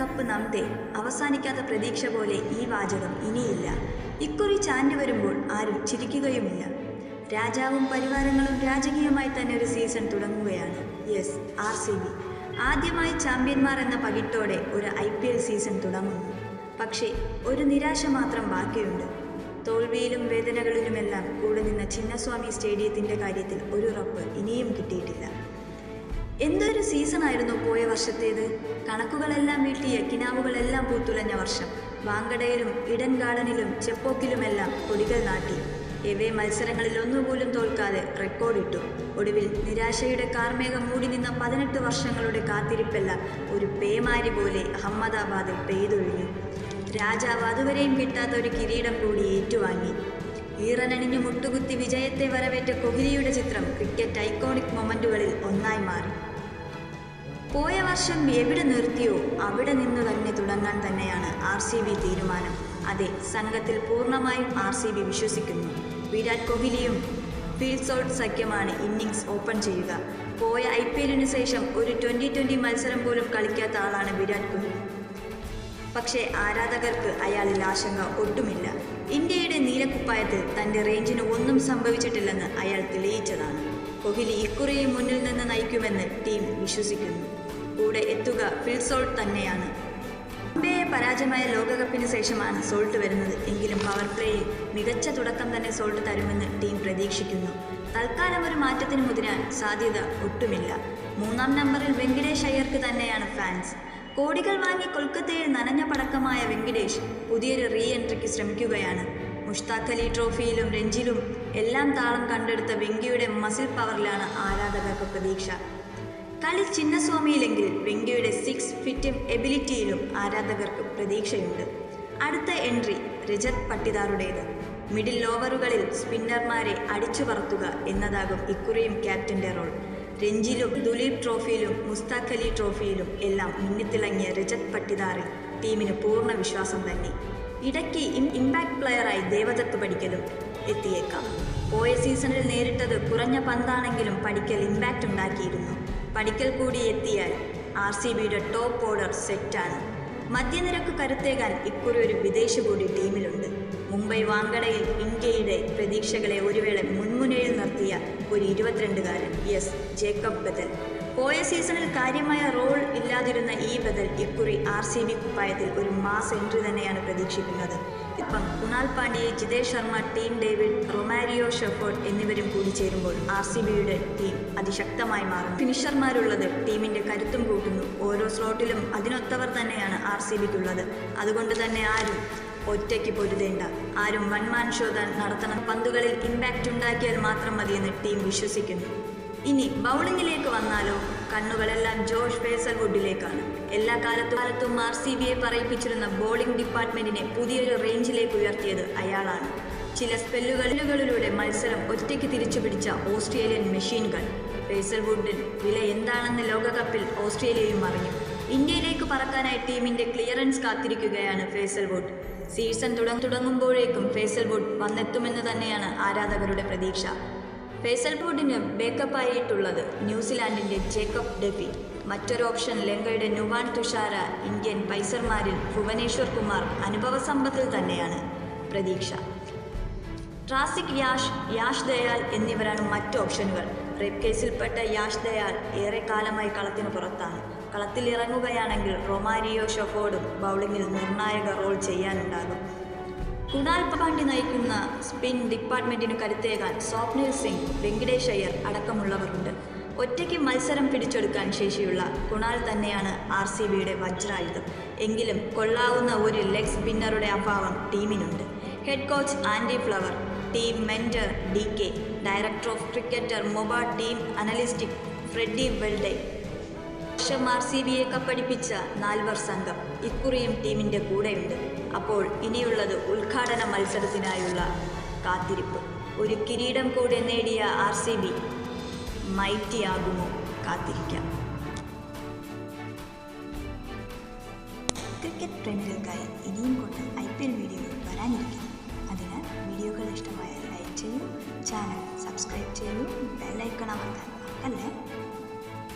Cup നംതേ, അവസാനിക്കാത്ത പ്രതീക്ഷ പോലെ ഈ വാചകം ഇനിയില്ല. ഇക്കുറി ചാൻഡ് വരുമ്പോൾ ആരും ചിരിക്കുകയുമില്ല. രാജാവും പരിവാരങ്ങളും രാജകീയമായി തന്നെ ഒരു സീസൺ തുടങ്ങുകയാണ്. യെസ്, RCB ആദ്യമായി ചാമ്പ്യന്മാർ എന്ന പകിട്ടോടെ ഒരു IPL സീസൺ തുടങ്ങുന്നു. പക്ഷേ ഒരു നിരാശ മാത്രം ബാക്കിയുണ്ട്. തോൽവിയിലും വേദനകളിലുമെല്ലാം കൂടെ നിന്ന ചിന്നസ്വാമി സ്റ്റേഡിയത്തിൻ്റെ കാര്യത്തിൽ ഒരു ഉറപ്പ് ഇനിയും കിട്ടിയിട്ടില്ല. എന്തൊരു സീസണായിരുന്നു പോയ വർഷത്തേത്. കണക്കുകളെല്ലാം വീട്ടിയ കിനാവുകളെല്ലാം പൂത്തുലഞ്ഞ വർഷം. വാങ്കഡയിലും ഇഡൻ ഗാർഡനിലും ചെപ്പോക്കിലുമെല്ലാം കൊടികൾ നാട്ടി. എവേ മത്സരങ്ങളിൽ ഒന്നുപോലും തോൽക്കാതെ റെക്കോർഡിട്ടു. ഒടുവിൽ നിരാശയുടെ കാർമേഘം മൂടി നിന്ന 18 വർഷങ്ങളുടെ കാത്തിരിപ്പെല്ലാം ഒരു പേമാരി പോലെ അഹമ്മദാബാദിൽ പെയ്തൊഴിഞ്ഞു. രാജാവ് അതുവരെയും കിട്ടാത്ത ഒരു കിരീടം കൂടി ഏറ്റുവാങ്ങി. ഈറനണിഞ്ഞു മുട്ടുകുത്തി വിജയത്തെ വരവേറ്റ കോഹ്ലിയുടെ ചിത്രം ക്രിക്കറ്റ് ഐക്കോണിക് മൊമെന്റുകളിൽ ഒന്നായി മാറി. പോയ വർഷം എവിടെ നിർത്തിയോ അവിടെ നിന്നു തന്നെ തുടങ്ങാൻ തന്നെയാണ് RCB തീരുമാനം. അതെ, സംഘത്തിൽ പൂർണ്ണമായും RCB വിശ്വസിക്കുന്നു. വിരാട് കോഹ്ലിയും ഫീൽഡ് സോൾട്ട് സഖ്യമാണ് ഇന്നിങ്സ് ഓപ്പൺ ചെയ്യുക. പോയ IPL ശേഷം ഒരു 2020 മത്സരം പോലും കളിക്കാത്ത ആളാണ് വിരാട് കോഹ്ലി. പക്ഷേ ആരാധകർക്ക് അയാളിൽ ആശങ്ക ഒട്ടുമില്ല. ഇന്ത്യയുടെ നീലക്കുപ്പായത്തിൽ തൻ്റെ റേഞ്ചിന് ഒന്നും സംഭവിച്ചിട്ടില്ലെന്ന് അയാൾ തെളിയിച്ചതാണ്. കോഹ്ലി ഇക്കുറിയും മുന്നിൽ നിന്ന് നയിക്കുമെന്ന് ടീം വിശ്വസിക്കുന്നു. കൂടെ എത്തുക ഫിൽ സോൾട്ട് തന്നെയാണ്. മുംബൈയെ പരാജയമായ ലോകകപ്പിന് ശേഷമാണ് സോൾട്ട് വരുന്നത്. എങ്കിലും പവർ പ്ലേയിൽ മികച്ച തുടക്കം തന്നെ സോൾട്ട് തരുമെന്ന് ടീം പ്രതീക്ഷിക്കുന്നു. തൽക്കാലം ഒരു മാറ്റത്തിന് മുതിരാൻ സാധ്യത ഒട്ടുമില്ല. 3-ാം നമ്പറിൽ വെങ്കിടേഷ് അയ്യർക്ക് തന്നെയാണ് ഫാൻസ്. കോടികൾ വാങ്ങി കൊൽക്കത്തയിൽ നനഞ്ഞ പടക്കമായ വെങ്കിടേഷ് പുതിയൊരു റീ എൻട്രിക്ക് ശ്രമിക്കുകയാണ്. മുഷ്താഖ് അലി ട്രോഫിയിലും രഞ്ജിലും എല്ലാം താളം കണ്ടെടുത്ത വെങ്കിയുടെ മസിൽ പവറിലാണ് ആരാധകർക്ക് പ്രതീക്ഷ. കളി ചിന്നസ്വാമിയിലെങ്കിൽ വെങ്കിയുടെ 6 ഫിറ്റിംഗ് എബിലിറ്റിയിലും ആരാധകർക്ക് പ്രതീക്ഷയുണ്ട്. അടുത്ത എൻട്രി രജത് പട്ടിദാറുടേത്. മിഡിൽ ഓവറുകളിൽ സ്പിന്നർമാരെ അടിച്ചു പറത്തുക എന്നതാകും ഇക്കുറിയും ക്യാപ്റ്റന്റെ റോൾ. രഞ്ജിലും ദുലീപ് ട്രോഫിയിലും മുസ്താഖ് അലി ട്രോഫിയിലും എല്ലാം മുന്നിത്തിളങ്ങിയ രജത് പട്ടിദാറിൽ ടീമിന് പൂർണ്ണ വിശ്വാസം തന്നെ. ഇടയ്ക്ക് ഇമ്പാക്ട് പ്ലെയറായി ദേവദത്ത് പടിക്കലും എത്തിയേക്കാം. പോയ സീസണിൽ നേരിട്ടത് കുറഞ്ഞ പന്താണെങ്കിലും പടിക്കൽ ഇമ്പാക്റ്റ് ഉണ്ടാക്കിയിരുന്നു. പടിക്കൽ കൂടി എത്തിയാൽ RCBയുടെ ടോപ്പ് ഓർഡർ സെറ്റാണ്. മധ്യനിരക്ക് കരുത്തേകാൻ ഇക്കുറി ഒരു വിദേശി കൂടി ടീമിലുണ്ട്. മുംബൈ വാങ്കഡയിൽ ഇന്ത്യയുടെ പ്രതീക്ഷകളെ ഒരു വേള മുൻമുനയിൽ നിർത്തിയ ഒരു 22-കാരൻ. യെസ്, ജേക്കബ് ബദൽ. പോയ സീസണിൽ കാര്യമായ റോൾ ഇല്ലാതിരുന്ന ഈ ബദൽ ഇക്കുറി RCB കുപ്പായത്തിൽ ഒരു മാസ് എൻട്രി തന്നെയാണ് പ്രതീക്ഷിക്കുന്നത്. ഇപ്പം Krunal Pandya, Jitesh Sharma, Tim David, Romario Shepherd എന്നിവരും കൂടി ചേരുമ്പോൾ RCBയുടെ ടീം അതിശക്തമായി മാറും. ഫിനിഷർമാരുള്ളത് ടീമിന്റെ കരുത്തും കൂട്ടുന്നു. ഓരോ സ്ലോട്ടിലും അതിനൊത്തവർ തന്നെയാണ് RCBക്കുള്ളത്. അതുകൊണ്ട് തന്നെ ആരും ഒറ്റയ്ക്ക് പൊരുതേണ്ട. ആരും വൺമാൻ ഷോ നടത്തണം. പന്തുകളിൽ ഇമ്പാക്റ്റ് ഉണ്ടാക്കിയാൽ മാത്രം മതിയെന്ന് ടീം വിശ്വസിക്കുന്നു. ഇനി ബൗളിങ്ങിലേക്ക് വന്നാലോ, കണ്ണുകളെല്ലാം ജോഷ് ഹേസൽവുഡിലേക്കാണ്. എല്ലാ കാലത്തും RCBയെ പറയിപ്പിച്ചിരുന്ന ബോളിംഗ് ഡിപ്പാർട്ട്മെന്റിനെ പുതിയൊരു റേഞ്ചിലേക്ക് ഉയർത്തിയത് അയാളാണ്. ചില സ്പെല്ലുകളിലൂടെ മത്സരം ഒറ്റയ്ക്ക് തിരിച്ചുപിടിച്ച ഓസ്ട്രേലിയൻ മെഷീനുകൾ. ഹേസൽവുഡിൽ വില എന്താണെന്ന് ലോകകപ്പിൽ ഓസ്ട്രേലിയയും അറിഞ്ഞു. ഇന്ത്യയിലേക്ക് പറക്കാനായി ടീമിന്റെ ക്ലിയറൻസ് കാത്തിരിക്കുകയാണ് ഹേസൽവുഡ്. സീസൺ തുടങ്ങുമ്പോഴേക്കും ഹേസൽവുഡ് വന്നെത്തുമെന്ന് തന്നെയാണ് ആരാധകരുടെ പ്രതീക്ഷ. ഹേസൽവുഡിന് ബേക്കപ്പായിട്ടുള്ളത് ന്യൂസിലാൻഡിന്റെ ജേക്കബ് ഡെഫി. മറ്റൊരു ഓപ്ഷൻ ലങ്കയുടെ നുവാൻ തുഷാര. ഇന്ത്യൻ പൈസർമാരിൽ ഭുവനേശ്വർ കുമാർ. അനുഭവ സമ്പത്തിൽ തന്നെയാണ് പ്രതീക്ഷ. ട്രാസിക് യാഷ് ദയാൽ എന്നിവരാണ് മറ്റ് ഓപ്ഷനുകൾ. റേപ്പ് കേസിൽപ്പെട്ട യാഷ് ദയാൽ ഏറെ കാലമായി കളത്തിന് പുറത്താണ്. കളത്തിൽ ഇറങ്ങുകയാണെങ്കിൽ റൊമാരിയോ ഷെഫേർഡും ബൗളിങ്ങിൽ നിർണായക റോൾ ചെയ്യാനുണ്ടാകും. കുണാൽ പാണ്ഡ്യ നയിക്കുന്ന സ്പിൻ ഡിപ്പാർട്ട്മെന്റിന് കരുത്തേകാൻ സ്വപ്നിൽ സിംഗ്, വെങ്കിടേഷ് അയ്യർ അടക്കമുള്ളവരുണ്ട്. ഒറ്റയ്ക്ക് മത്സരം പിടിച്ചെടുക്കാൻ ശേഷിയുള്ള കുണാൽ തന്നെയാണ് RCBയുടെ വജ്രായുധം. എങ്കിലും കൊള്ളാവുന്ന ഒരു ലെഗ് സ്പിന്നറുടെ അഭാവം ടീമിനുണ്ട്. Head coach Andy Flower, team mentor DK, director of cricketer മൊബ, ടീം അനലിസ്റ്റ് ഫ്രെഡി വെൽഡെ. വർഷം RCBയെ കപ്പടിപ്പിച്ച 4 സംഘം ഇക്കുറിയും ടീമിന്റെ കൂടെയുണ്ട്. അപ്പോൾ ഇനിയുള്ളത് ഉദ്ഘാടന മത്സരത്തിനായുള്ള കാത്തിരിപ്പ്. ഒരു കിരീടം കൂടെ നേടിയ RCB മൈറ്റിയാകുമോ? കാത്തിരിക്കാം. ക്രിക്കറ്റ് പ്രേമികൾക്കായി ഇനിയും കൊണ്ട് IPL വീഡിയോകൾ വരാനിരിക്കുന്നു. അതിനാൽ വീഡിയോകൾ ഇഷ്ടമായാൽ ലൈക്ക് ചെയ്യൂ, ചാനൽ സബ്സ്ക്രൈബ് ചെയ്യൂ, ബെൽ ഐക്കൺ അമർത്താൻ മറക്കല്ലേ.